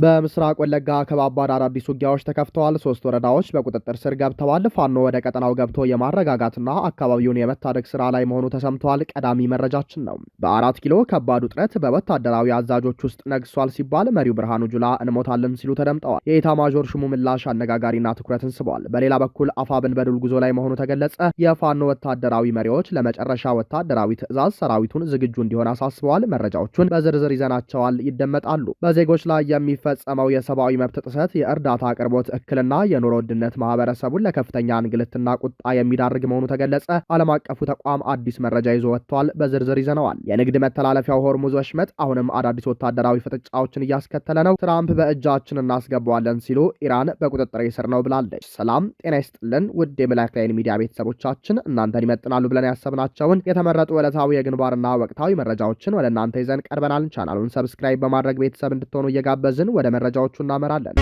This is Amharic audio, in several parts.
በምስራቅ ወለጋ ከባባድ አዳዲስ ውጊያዎች ተከፍተዋል። 3 ወረዳዎች በቁጥጥር ስር ገብተዋል። ፋኖ ወደ ቀጠናው ገብቶ የማረጋጋትና አካባቢውን የመታደግ ስራ ላይ መሆኑ ተሰምቷል። ቀዳሚ መረጃችን ነው። በ4 ኪሎ ከባድ ውጥረት በወታደራዊ አዛዦች ውስጥ ነግሷል ሲባል መሪው ብርሃኑ ጁላ እንሞታለን ሲሉ ተደምጠዋል። የኢታማዦር ሹሙ ምላሽ አነጋጋሪና ትኩረትን ስቧል። በሌላ በኩል አፋብን በድል ጉዞ ላይ መሆኑ ተገለጸ። የፋኖ ወታደራዊ መሪዎች ለመጨረሻ ወታደራዊ ትዕዛዝ ሰራዊቱን ዝግጁ እንዲሆን አሳስበዋል። መረጃዎቹን በዝርዝር ይዘናቸዋል፣ ይደመጣሉ። በዜጎች ላይ ፈጸመው የሰብአዊ መብት ጥሰት፣ የእርዳታ አቅርቦት እክልና የኑሮ ውድነት ማህበረሰቡን ለከፍተኛ እንግልትና ቁጣ የሚዳርግ መሆኑ ተገለጸ። ዓለም አቀፉ ተቋም አዲስ መረጃ ይዞ ወጥቷል። በዝርዝር ይዘነዋል። የንግድ መተላለፊያው ሆርሙዝ ወሽመጥ አሁንም አዳዲስ ወታደራዊ ፍጥጫዎችን እያስከተለ ነው። ትራምፕ በእጃችን እናስገባዋለን ሲሉ ኢራን በቁጥጥር ስር ነው ብላለች። ሰላም ጤና ይስጥልን ውድ የብላክ ላይን ሚዲያ ቤተሰቦቻችን፣ እናንተን ይመጥናሉ ብለን ያሰብናቸውን የተመረጡ ዕለታዊ የግንባርና ወቅታዊ መረጃዎችን ወደ እናንተ ይዘን ቀርበናል። ቻናሉን ሰብስክራይብ በማድረግ ቤተሰብ እንድትሆኑ እየጋበዝን ወደ መረጃዎቹ እናመራለን።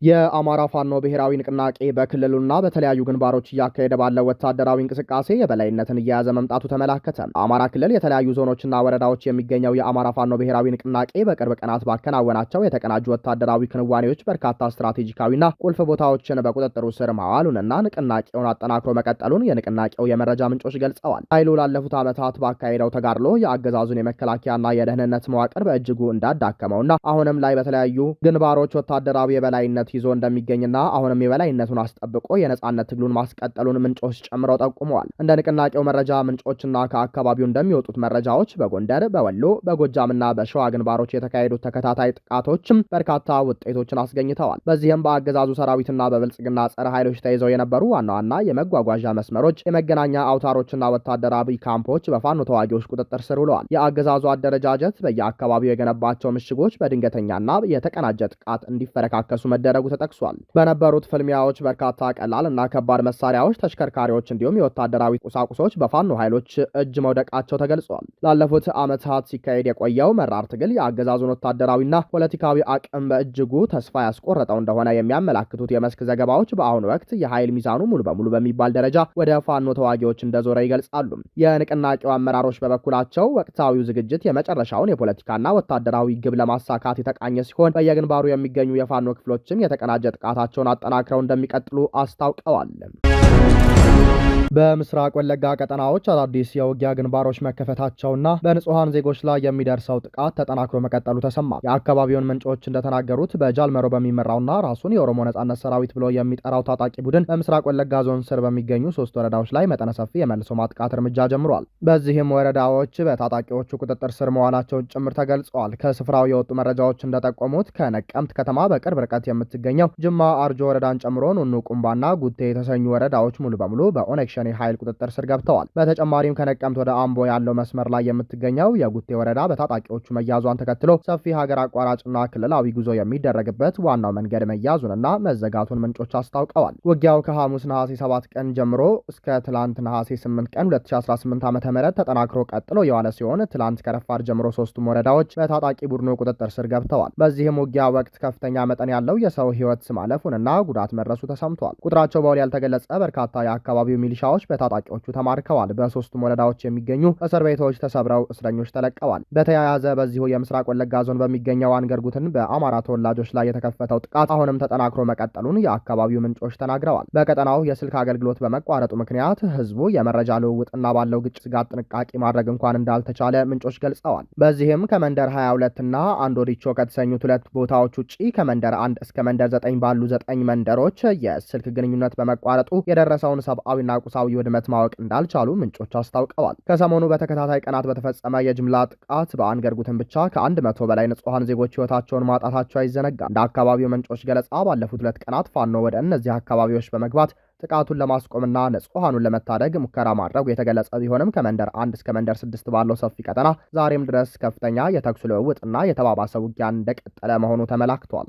የአማራ ፋኖ ብሔራዊ ንቅናቄ በክልሉና በተለያዩ ግንባሮች እያካሄደ ባለው ወታደራዊ እንቅስቃሴ የበላይነትን እየያዘ መምጣቱ ተመላከተ። በአማራ ክልል የተለያዩ ዞኖችና ወረዳዎች የሚገኘው የአማራ ፋኖ ብሔራዊ ንቅናቄ በቅርብ ቀናት ባከናወናቸው የተቀናጁ ወታደራዊ ክንዋኔዎች በርካታ ስትራቴጂካዊና ቁልፍ ቦታዎችን በቁጥጥሩ ስር ማዋሉንና ንቅናቄውን አጠናክሮ መቀጠሉን የንቅናቄው የመረጃ ምንጮች ገልጸዋል። ኃይሉ ላለፉት ዓመታት ባካሄደው ተጋድሎ የአገዛዙን የመከላከያና የደህንነት መዋቅር በእጅጉ እንዳዳከመውና አሁንም ላይ በተለያዩ ግንባሮች ወታደራዊ የበላይነት ይዞ እንደሚገኝና አሁንም የበላይነቱን አስጠብቆ የነጻነት ትግሉን ማስቀጠሉን ምንጮች ጨምረው ጠቁመዋል። እንደ ንቅናቄው መረጃ ምንጮችና ከአካባቢው እንደሚወጡት መረጃዎች በጎንደር፣ በወሎ፣ በጎጃምና በሸዋ ግንባሮች የተካሄዱት ተከታታይ ጥቃቶችም በርካታ ውጤቶችን አስገኝተዋል። በዚህም በአገዛዙ ሰራዊትና በብልጽግና ጸረ ኃይሎች ተይዘው የነበሩ ዋና ዋና የመጓጓዣ መስመሮች፣ የመገናኛ አውታሮችና ወታደራዊ ካምፖች በፋኖ ተዋጊዎች ቁጥጥር ስር ውለዋል። የአገዛዙ አደረጃጀት በየአካባቢው የገነባቸው ምሽጎች በድንገተኛና የተቀናጀ ጥቃት እንዲፈረካከሱ መደረጉ ተጠቅሷል። በነበሩት ፍልሚያዎች በርካታ ቀላል እና ከባድ መሳሪያዎች፣ ተሽከርካሪዎች እንዲሁም የወታደራዊ ቁሳቁሶች በፋኖ ኃይሎች እጅ መውደቃቸው ተገልጿል። ላለፉት ዓመታት ሲካሄድ የቆየው መራር ትግል የአገዛዙን ወታደራዊና ፖለቲካዊ አቅም በእጅጉ ተስፋ ያስቆረጠው እንደሆነ የሚያመላክቱት የመስክ ዘገባዎች በአሁኑ ወቅት የኃይል ሚዛኑ ሙሉ በሙሉ በሚባል ደረጃ ወደ ፋኖ ተዋጊዎች እንደዞረ ይገልጻሉ። የንቅናቄው አመራሮች በበኩላቸው ወቅታዊው ዝግጅት የመጨረሻውን የፖለቲካና ወታደራዊ ግብ ለማሳካት የተቃኘ ሲሆን በየግንባሩ የሚገኙ የፋኖ ክፍሎችም የተቀናጀ ጥቃታቸውን አጠናክረው እንደሚቀጥሉ አስታውቀዋል። በምስራቅ ወለጋ ቀጠናዎች አዳዲስ የውጊያ ግንባሮች መከፈታቸውና በንጹሃን ዜጎች ላይ የሚደርሰው ጥቃት ተጠናክሮ መቀጠሉ ተሰማ። የአካባቢውን ምንጮች እንደተናገሩት በጃልመሮ በሚመራውና ራሱን የኦሮሞ ነጻነት ሰራዊት ብሎ የሚጠራው ታጣቂ ቡድን በምስራቅ ወለጋ ዞን ስር በሚገኙ 3 ወረዳዎች ላይ መጠነ ሰፊ የመልሶ ማጥቃት እርምጃ ጀምሯል። በዚህም ወረዳዎች በታጣቂዎቹ ቁጥጥር ስር መዋላቸውን ጭምር ተገልጸዋል። ከስፍራው የወጡ መረጃዎች እንደጠቆሙት ከነቀምት ከተማ በቅርብ ርቀት የምትገኘው ጅማ አርጆ ወረዳን ጨምሮ ኑኑ ቁምባና ጉቴ የተሰኙ ወረዳዎች ሙሉ በሙሉ በኦነግ ሸኔ ኃይል ቁጥጥር ስር ገብተዋል። በተጨማሪም ከነቀምት ወደ አምቦ ያለው መስመር ላይ የምትገኘው የጉቴ ወረዳ በታጣቂዎቹ መያዟን ተከትሎ ሰፊ ሀገር አቋራጭና ክልላዊ ጉዞ የሚደረግበት ዋናው መንገድ መያዙንና መዘጋቱን ምንጮች አስታውቀዋል። ውጊያው ከሐሙስ ነሐሴ 7 ቀን ጀምሮ እስከ ትላንት ነሐሴ 8 ቀን 2018 ዓ.ም ተጠናክሮ ቀጥሎ የዋለ ሲሆን ትላንት ከረፋድ ጀምሮ 3ቱም ወረዳዎች በታጣቂ ቡድኑ ቁጥጥር ስር ገብተዋል። በዚህም ውጊያ ወቅት ከፍተኛ መጠን ያለው የሰው ሕይወት ማለፉንና ጉዳት መድረሱ ተሰምቷል። ቁጥራቸው በውል ያልተገለጸ በርካታ የአካባቢው ሚሊሻዎች በታጣቂዎቹ ተማርከዋል። በ3ቱም ወረዳዎች የሚገኙ እስር ቤቶች ተሰብረው እስረኞች ተለቀዋል። በተያያዘ በዚሁ የምስራቅ ወለጋ ዞን በሚገኘው አንገርጉትን በአማራ ተወላጆች ላይ የተከፈተው ጥቃት አሁንም ተጠናክሮ መቀጠሉን የአካባቢው ምንጮች ተናግረዋል። በቀጠናው የስልክ አገልግሎት በመቋረጡ ምክንያት ህዝቡ የመረጃ ልውውጥና ባለው ግጭት ስጋት ጥንቃቄ ማድረግ እንኳን እንዳልተቻለ ምንጮች ገልጸዋል። በዚህም ከመንደር 22 እና አንዶዲቾ ከተሰኙት 2 ቦታዎች ውጪ ከመንደር 1 እስከ መንደር 9 ባሉ 9 መንደሮች የስልክ ግንኙነት በመቋረጡ የደረሰውን ሰብአዊና ቁሳዊ ውድመት ማወቅ እንዳልቻሉ ምንጮች አስታውቀዋል። ከሰሞኑ በተከታታይ ቀናት በተፈጸመ የጅምላ ጥቃት በአንገርጉትን ብቻ ከ100 በላይ ንጹሃን ዜጎች ህይወታቸውን ማጣታቸው አይዘነጋም። እንደ አካባቢው ምንጮች ገለጻ ባለፉት 2 ቀናት ፋኖ ወደ እነዚህ አካባቢዎች በመግባት ጥቃቱን ለማስቆምና ንጹሃኑን ለመታደግ ሙከራ ማድረጉ የተገለጸ ቢሆንም ከመንደር 1 እስከ መንደር 6 ባለው ሰፊ ቀጠና ዛሬም ድረስ ከፍተኛ የተኩስ ልውውጥና የተባባሰ ውጊያ እንደቀጠለ መሆኑ ተመላክቷል።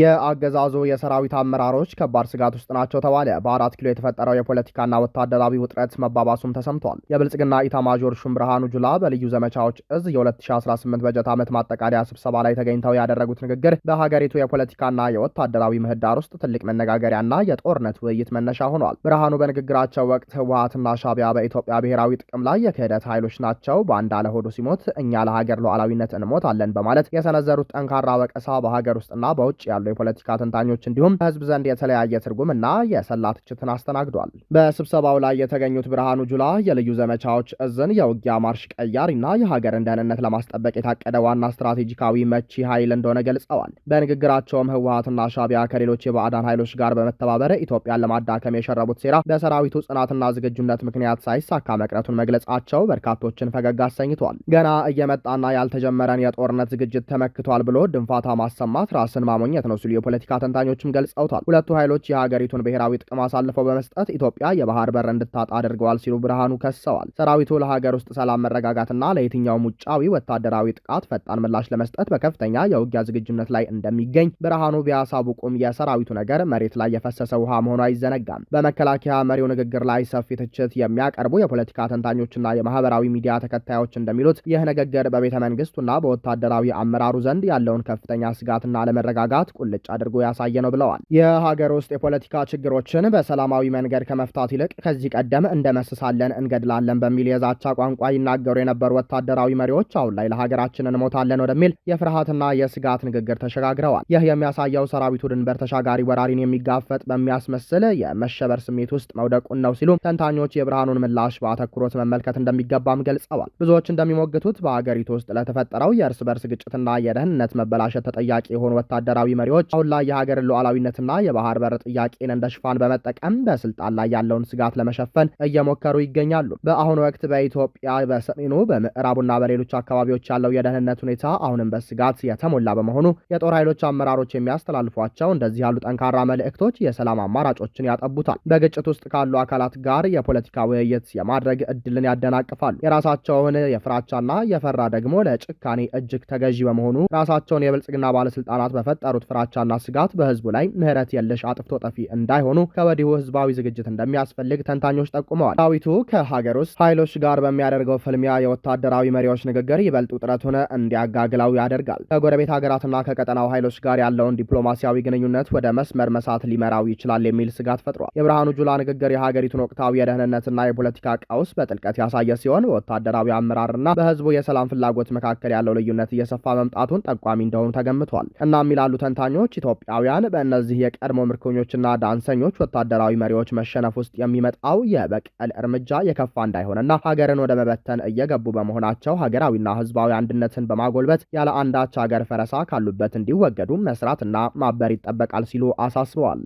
የአገዛዙ የሰራዊት አመራሮች ከባድ ስጋት ውስጥ ናቸው ተባለ። በ4 ኪሎ የተፈጠረው የፖለቲካና ወታደራዊ ውጥረት መባባሱም ተሰምቷል። የብልጽግና ኢታማዦር ሹም ብርሃኑ ጁላ በልዩ ዘመቻዎች እዝ የ2018 በጀት ዓመት ማጠቃለያ ስብሰባ ላይ ተገኝተው ያደረጉት ንግግር በሀገሪቱ የፖለቲካና የወታደራዊ ምህዳር ውስጥ ትልቅ መነጋገሪያና የጦርነት ውይይት መነሻ ሆኗል። ብርሃኑ በንግግራቸው ወቅት ህወሓትና ሻዕቢያ በኢትዮጵያ ብሔራዊ ጥቅም ላይ የክህደት ኃይሎች ናቸው፣ ባንዳ ለሆዱ ሲሞት እኛ ለሀገር ሉዓላዊነት እንሞታለን በማለት የሰነዘሩት ጠንካራ ወቀሳ በሀገር ውስጥና በውጭ ያሉ የፖለቲካ ተንታኞች እንዲሁም በህዝብ ዘንድ የተለያየ ትርጉምና የሰላ ትችትን አስተናግዷል። በስብሰባው ላይ የተገኙት ብርሃኑ ጁላ የልዩ ዘመቻዎች እዝን የውጊያ ማርሽ ቀያሪና የሀገርን ደህንነት ለማስጠበቅ የታቀደ ዋና ስትራቴጂካዊ መቺ ኃይል እንደሆነ ገልጸዋል። በንግግራቸውም ህወሓትና ሻዕቢያ ከሌሎች የባዕዳን ኃይሎች ጋር በመተባበር ኢትዮጵያን ለማዳከም የሸረቡት ሴራ በሰራዊቱ ጽናትና ዝግጁነት ምክንያት ሳይሳካ መቅረቱን መግለጻቸው በርካቶችን ፈገግ አሰኝቷል። ገና እየመጣና ያልተጀመረን የጦርነት ዝግጅት ተመክቷል ብሎ ድንፋታ ማሰማት ራስን ማሞኘት ነው ሲሉ የፖለቲካ ተንታኞችም ገልጸውታል። ሁለቱ ኃይሎች የሀገሪቱን ብሔራዊ ጥቅም አሳልፈው በመስጠት ኢትዮጵያ የባህር በር እንድታጣ አድርገዋል ሲሉ ብርሃኑ ከሰዋል። ሰራዊቱ ለሀገር ውስጥ ሰላም መረጋጋትና ለየትኛውም ውጫዊ ወታደራዊ ጥቃት ፈጣን ምላሽ ለመስጠት በከፍተኛ የውጊያ ዝግጁነት ላይ እንደሚገኝ ብርሃኑ ቢያሳውቁም የሰራዊቱ ነገር መሬት ላይ የፈሰሰ ውሃ መሆኑ አይዘነጋም። በመከላከያ መሪው ንግግር ላይ ሰፊ ትችት የሚያቀርቡ የፖለቲካ ተንታኞችና የማህበራዊ ሚዲያ ተከታዮች እንደሚሉት ይህ ንግግር በቤተ መንግስቱና በወታደራዊ አመራሩ ዘንድ ያለውን ከፍተኛ ስጋትና አለመረጋጋት ቁልጭ አድርጎ ያሳየ ነው ብለዋል። የሀገር ውስጥ የፖለቲካ ችግሮችን በሰላማዊ መንገድ ከመፍታት ይልቅ ከዚህ ቀደም እንደመስሳለን፣ እንገድላለን በሚል የዛቻ ቋንቋ ይናገሩ የነበሩ ወታደራዊ መሪዎች አሁን ላይ ለሀገራችን እንሞታለን ወደሚል የፍርሃትና የስጋት ንግግር ተሸጋግረዋል። ይህ የሚያሳየው ሰራዊቱ ድንበር ተሻጋሪ ወራሪን የሚጋፈጥ በሚያስመስል የመሸበር ስሜት ውስጥ መውደቁን ነው ሲሉ ተንታኞች የብርሃኑን ምላሽ በአተኩሮት መመልከት እንደሚገባም ገልጸዋል። ብዙዎች እንደሚሞግቱት በሀገሪቱ ውስጥ ለተፈጠረው የእርስ በርስ ግጭትና የደህንነት መበላሸት ተጠያቂ የሆኑ ወታደራዊ መሪዎች አሁን ላይ የሀገርን ሉዓላዊነትና የባህር በር ጥያቄን እንደ ሽፋን በመጠቀም በስልጣን ላይ ያለውን ስጋት ለመሸፈን እየሞከሩ ይገኛሉ። በአሁኑ ወቅት በኢትዮጵያ በሰሜኑ በምዕራቡና በሌሎች አካባቢዎች ያለው የደህንነት ሁኔታ አሁንም በስጋት የተሞላ በመሆኑ የጦር ኃይሎች አመራሮች የሚያስተላልፏቸው እንደዚህ ያሉ ጠንካራ መልእክቶች የሰላም አማራጮችን ያጠቡታል። በግጭት ውስጥ ካሉ አካላት ጋር የፖለቲካ ውይይት የማድረግ እድልን ያደናቅፋሉ። የራሳቸውን የፍራቻና የፈራ ደግሞ ለጭካኔ እጅግ ተገዢ በመሆኑ ራሳቸውን የብልጽግና ባለስልጣናት በፈጠሩት ፍራቻና ስጋት በህዝቡ ላይ ምህረት የለሽ አጥፍቶ ጠፊ እንዳይሆኑ ከወዲሁ ህዝባዊ ዝግጅት እንደሚያስፈልግ ተንታኞች ጠቁመዋል። ሰራዊቱ ከሀገር ውስጥ ኃይሎች ጋር በሚያደርገው ፍልሚያ የወታደራዊ መሪዎች ንግግር ይበልጥ ውጥረቱን እንዲያጋግለው ያደርጋል። ከጎረቤት ሀገራትና ከቀጠናው ኃይሎች ጋር ያለውን ዲፕሎማሲያዊ ግንኙነት ወደ መስመር መሳት ሊመራው ይችላል የሚል ስጋት ፈጥሯል። የብርሃኑ ጁላ ንግግር የሀገሪቱን ወቅታዊ የደህንነትና የፖለቲካ ቀውስ በጥልቀት ያሳየ ሲሆን በወታደራዊ አመራርና በህዝቡ የሰላም ፍላጎት መካከል ያለው ልዩነት እየሰፋ መምጣቱን ጠቋሚ እንደሆኑ ተገምቷል። እናም ይላሉ ተንታኞች ኢትዮጵያውያን በእነዚህ የቀድሞ ምርኮኞችና ዳንሰኞች ወታደራዊ መሪዎች መሸነፍ ውስጥ የሚመጣው የበቀል እርምጃ የከፋ እንዳይሆንና ሀገርን ወደ መበተን እየገቡ በመሆናቸው ሀገራዊና ህዝባዊ አንድነትን በማጎልበት ያለ አንዳች ሀገር ፈረሳ ካሉበት እንዲወገዱ መስራትና ማበር ይጠበቃል ሲሉ አሳስበዋል።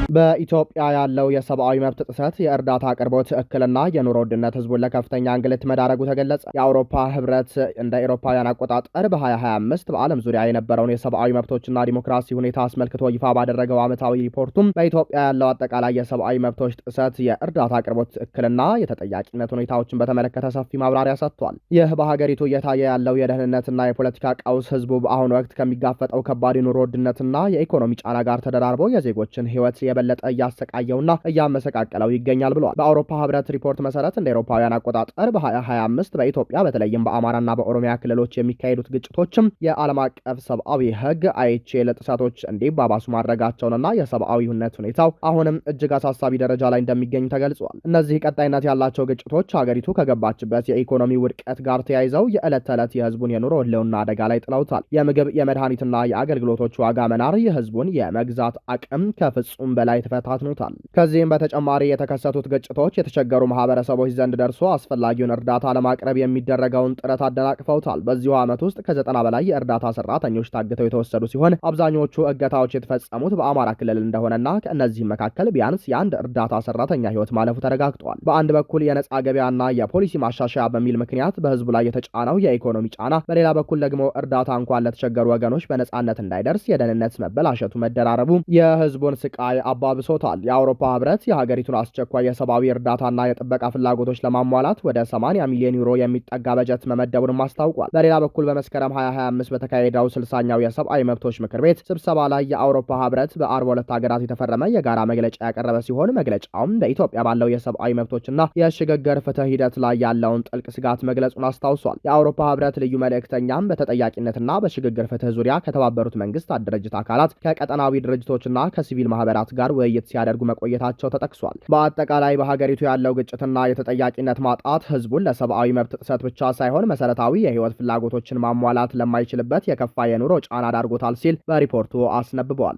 በኢትዮጵያ ያለው የሰብአዊ መብት ጥሰት፣ የእርዳታ አቅርቦት እክልና የኑሮ ውድነት ህዝቡን ለከፍተኛ እንግልት መዳረጉ ተገለጸ። የአውሮፓ ህብረት እንደ አውሮፓውያን አቆጣጠር በ2025 በዓለም ዙሪያ የነበረውን የሰብአዊ መብቶችና ዲሞክራሲ ሁኔታ አስመልክቶ ይፋ ባደረገው ዓመታዊ ሪፖርቱም በኢትዮጵያ ያለው አጠቃላይ የሰብአዊ መብቶች ጥሰት፣ የእርዳታ አቅርቦት እክልና የተጠያቂነት ሁኔታዎችን በተመለከተ ሰፊ ማብራሪያ ሰጥቷል። ይህ በሀገሪቱ እየታየ ያለው የደህንነትና የፖለቲካ ቀውስ ህዝቡ በአሁኑ ወቅት ከሚጋፈጠው ከባድ የኑሮ ውድነትና የኢኮኖሚ ጫና ጋር ተደራርቦ የዜጎችን ህይወት የበለጠ እያሰቃየውና እያመሰቃቀለው ይገኛል ብለዋል። በአውሮፓ ህብረት ሪፖርት መሰረት እንደ አውሮፓውያን አቆጣጠር በ2025 በኢትዮጵያ በተለይም በአማራና በኦሮሚያ ክልሎች የሚካሄዱት ግጭቶችም የዓለም አቀፍ ሰብአዊ ህግ አይቼል ጥሰቶች እንዲባባሱ ማድረጋቸውንና የሰብአዊነት ሁኔታው አሁንም እጅግ አሳሳቢ ደረጃ ላይ እንደሚገኝ ተገልጿል። እነዚህ ቀጣይነት ያላቸው ግጭቶች ሀገሪቱ ከገባችበት የኢኮኖሚ ውድቀት ጋር ተያይዘው የዕለት ተዕለት የህዝቡን የኑሮ ህልውና አደጋ ላይ ጥለውታል። የምግብ የመድኃኒትና የአገልግሎቶች ዋጋ መናር የህዝቡን የመግዛት አቅም ከፍጹም በላይ ተፈታትኖታል። ከዚህም በተጨማሪ የተከሰቱት ግጭቶች የተቸገሩ ማህበረሰቦች ዘንድ ደርሶ አስፈላጊውን እርዳታ ለማቅረብ የሚደረገውን ጥረት አደናቅፈውታል። በዚሁ ዓመት ውስጥ ከ90 በላይ የእርዳታ ሰራተኞች ታግተው የተወሰዱ ሲሆን አብዛኞቹ እገታዎች የተፈጸሙት በአማራ ክልል እንደሆነና ከእነዚህም መካከል ቢያንስ የአንድ እርዳታ ሰራተኛ ህይወት ማለፉ ተረጋግጧል። በአንድ በኩል የነጻ ገበያና የፖሊሲ ማሻሻያ በሚል ምክንያት በህዝቡ ላይ የተጫነው የኢኮኖሚ ጫና፣ በሌላ በኩል ደግሞ እርዳታ እንኳን ለተቸገሩ ወገኖች በነጻነት እንዳይደርስ የደህንነት መበላሸቱ መደራረቡ የህዝቡን ስቃይ አባብሶታል። የአውሮፓ ህብረት የሀገሪቱን አስቸኳይ የሰብአዊ እርዳታና የጥበቃ ፍላጎቶች ለማሟላት ወደ 80 ሚሊዮን ዩሮ የሚጠጋ በጀት መመደቡንም አስታውቋል። በሌላ በኩል በመስከረም 2025 በተካሄደው 60ኛው የሰብአዊ መብቶች ምክር ቤት ስብሰባ ላይ የአውሮፓ ህብረት በ42 ሀገራት የተፈረመ የጋራ መግለጫ ያቀረበ ሲሆን መግለጫውም በኢትዮጵያ ባለው የሰብአዊ መብቶችና የሽግግር ፍትህ ሂደት ላይ ያለውን ጥልቅ ስጋት መግለጹን አስታውሷል። የአውሮፓ ህብረት ልዩ መልእክተኛም በተጠያቂነትና በሽግግር ፍትህ ዙሪያ ከተባበሩት መንግስታት ድርጅት አካላት ከቀጠናዊ ድርጅቶችና ከሲቪል ማህበራት ጋር ውይይት ሲያደርጉ መቆየታቸው ተጠቅሷል። በአጠቃላይ በሀገሪቱ ያለው ግጭትና የተጠያቂነት ማጣት ህዝቡን ለሰብአዊ መብት ጥሰት ብቻ ሳይሆን መሰረታዊ የህይወት ፍላጎቶችን ማሟላት ለማይችልበት የከፋ የኑሮ ጫና ዳርጎታል ሲል በሪፖርቱ አስነብቧል።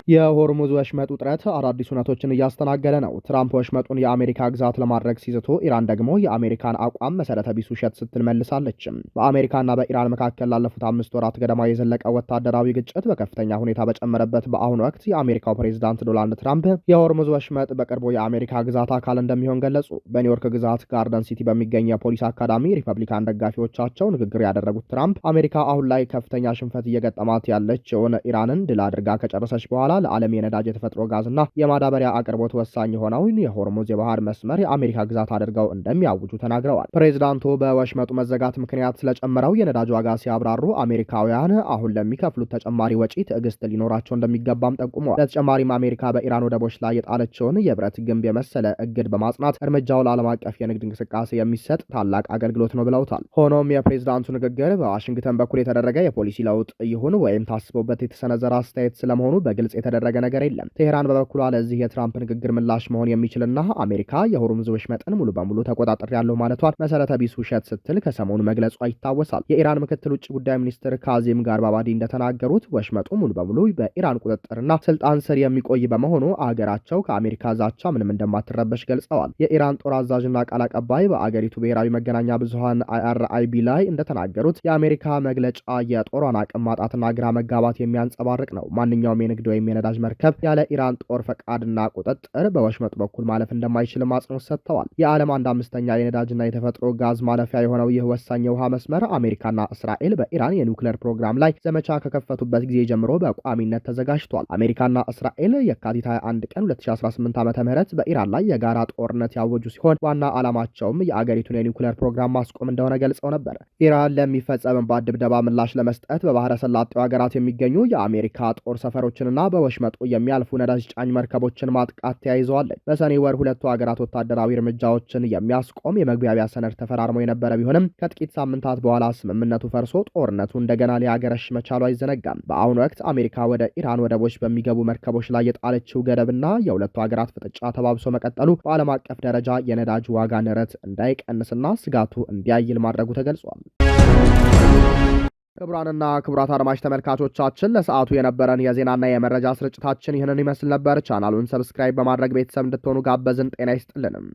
የሆርሙዝ ወሽመጥ ውጥረት አዳዲስ ሁነቶችን እያስተናገደ ነው። ትራምፕ ወሽመጡን የአሜሪካ ግዛት ለማድረግ ሲዝቱ፣ ኢራን ደግሞ የአሜሪካን አቋም መሰረተ ቢስ ውሸት ስትል መልሳለች። በአሜሪካና በኢራን መካከል ላለፉት 5 ወራት ገደማ የዘለቀ ወታደራዊ ግጭት በከፍተኛ ሁኔታ በጨመረበት በአሁኑ ወቅት የአሜሪካው ፕሬዝዳንት ዶናልድ ትራምፕ የሆርሙዝ ወሽመጥ በቅርቡ የአሜሪካ ግዛት አካል እንደሚሆን ገለጹ። በኒውዮርክ ግዛት ጋርደን ሲቲ በሚገኝ የፖሊስ አካዳሚ ሪፐብሊካን ደጋፊዎቻቸው ንግግር ያደረጉት ትራምፕ አሜሪካ አሁን ላይ ከፍተኛ ሽንፈት እየገጠማት ያለችውን ኢራንን ድል አድርጋ ከጨረሰች በኋላ ለዓለም የነዳጅ የተፈጥሮ ጋዝና የማዳበሪያ አቅርቦት ወሳኝ የሆነውን የሆርሙዝ የባህር መስመር የአሜሪካ ግዛት አድርገው እንደሚያውጁ ተናግረዋል። ፕሬዝዳንቱ በወሽመጡ መዘጋት ምክንያት ስለጨመረው የነዳጅ ዋጋ ሲያብራሩ አሜሪካውያን አሁን ለሚከፍሉት ተጨማሪ ወጪ ትዕግስት ሊኖራቸው እንደሚገባም ጠቁመዋል። ለተጨማሪም አሜሪካ በኢራን ወደቦች ላይ የጣለችውን የብረት ግንብ የመሰለ እግድ በማጽናት እርምጃው ለዓለም አቀፍ የንግድ እንቅስቃሴ የሚሰጥ ታላቅ አገልግሎት ነው ብለውታል። ሆኖም የፕሬዝዳንቱ ንግግር በዋሽንግተን በኩል የተደረገ የፖሊሲ ለውጥ ይሁን ወይም ታስቦበት የተሰነዘረ አስተያየት ስለመሆኑ በግልጽ የተደረገ ነገር የለም። ቴህራን በበኩሏ ለዚህ የትራምፕ ንግግር ምላሽ መሆን የሚችልና አሜሪካ የሆርሙዝ ወሽመጥን ሙሉ በሙሉ ተቆጣጥሬያለሁ ማለቷን መሰረተ ቢስ ውሸት ስትል ከሰሞኑ መግለጿ ይታወሳል። የኢራን ምክትል ውጭ ጉዳይ ሚኒስትር ካዚም ጋርባባዲ እንደተናገሩት ወሽመጡ ሙሉ በሙሉ በኢራን ቁጥጥርና ስልጣን ስር የሚቆይ በመሆኑ አገራቸው ከአሜሪካ ዛቻ ምንም እንደማትረበሽ ገልጸዋል። የኢራን ጦር አዛዥና ቃል አቀባይ በአገሪቱ ብሔራዊ መገናኛ ብዙሃን IRIB ላይ እንደተናገሩት የአሜሪካ መግለጫ የጦሯን አቅም ማጣትና ግራ መጋባት የሚያንጸባርቅ ነው። ማንኛውም የንግድ ወይም የነዳጅ መርከብ ያለ ኢራን ጦር ፈቃድና ቁጥጥር በወሽመጡ በኩል ማለፍ እንደማይችል አጽንኦት ሰጥተዋል። የዓለም 1/5 የነዳጅና የተፈጥሮ ጋዝ ማለፊያ የሆነው ይህ ወሳኝ የውሃ መስመር አሜሪካና እስራኤል በኢራን የኒውክሌር ፕሮግራም ላይ ዘመቻ ከከፈቱበት ጊዜ ጀምሮ በቋሚነት ተዘጋጅቷል። አሜሪካና እስራኤል የካቲት 21 ቀን 2018 ዓ.ም በኢራን ላይ የጋራ ጦርነት ያወጁ ሲሆን ዋና ዓላማቸውም የአገሪቱን የኒውክሌር ፕሮግራም ማስቆም እንደሆነ ገልጸው ነበር። ኢራን ለሚፈጸምባት ድብደባ ምላሽ ለመስጠት በባህረ ሰላጤው ሀገራት የሚገኙ የአሜሪካ ጦር ሰፈሮችንና በወሽመጡ የሚያልፉ ነዳጅ ጫኝ መርከቦችን ማጥቃት ተያይዘዋለች። በሰኔ ወር ሁለቱ ሀገራት ወታደራዊ እርምጃዎችን የሚያስቆም የመግባቢያ ሰነድ ተፈራርመው የነበረ ቢሆንም ከጥቂት ሳምንታት በኋላ ስምምነቱ ፈርሶ ጦርነቱ እንደገና ሊያገረሽ መቻሉ አይዘነጋም። በአሁኑ ወቅት አሜሪካ ወደ ኢራን ወደቦች በሚገቡ መርከቦች ላይ የጣለችው ገደብና የሁለቱ ሀገራት ፍጥጫ ተባብሶ መቀጠሉ በዓለም አቀፍ ደረጃ የነዳጅ ዋጋ ንረት እንዳይቀንስና ስጋቱ እንዲያይል ማድረጉ ተገልጿል። ክቡራንና ክቡራት አድማጭ ተመልካቾቻችን ለሰዓቱ የነበረን የዜናና የመረጃ ስርጭታችን ይህንን ይመስል ነበር። ቻናሉን ሰብስክራይብ በማድረግ ቤተሰብ እንድትሆኑ ጋበዝን። ጤና ይስጥልንም።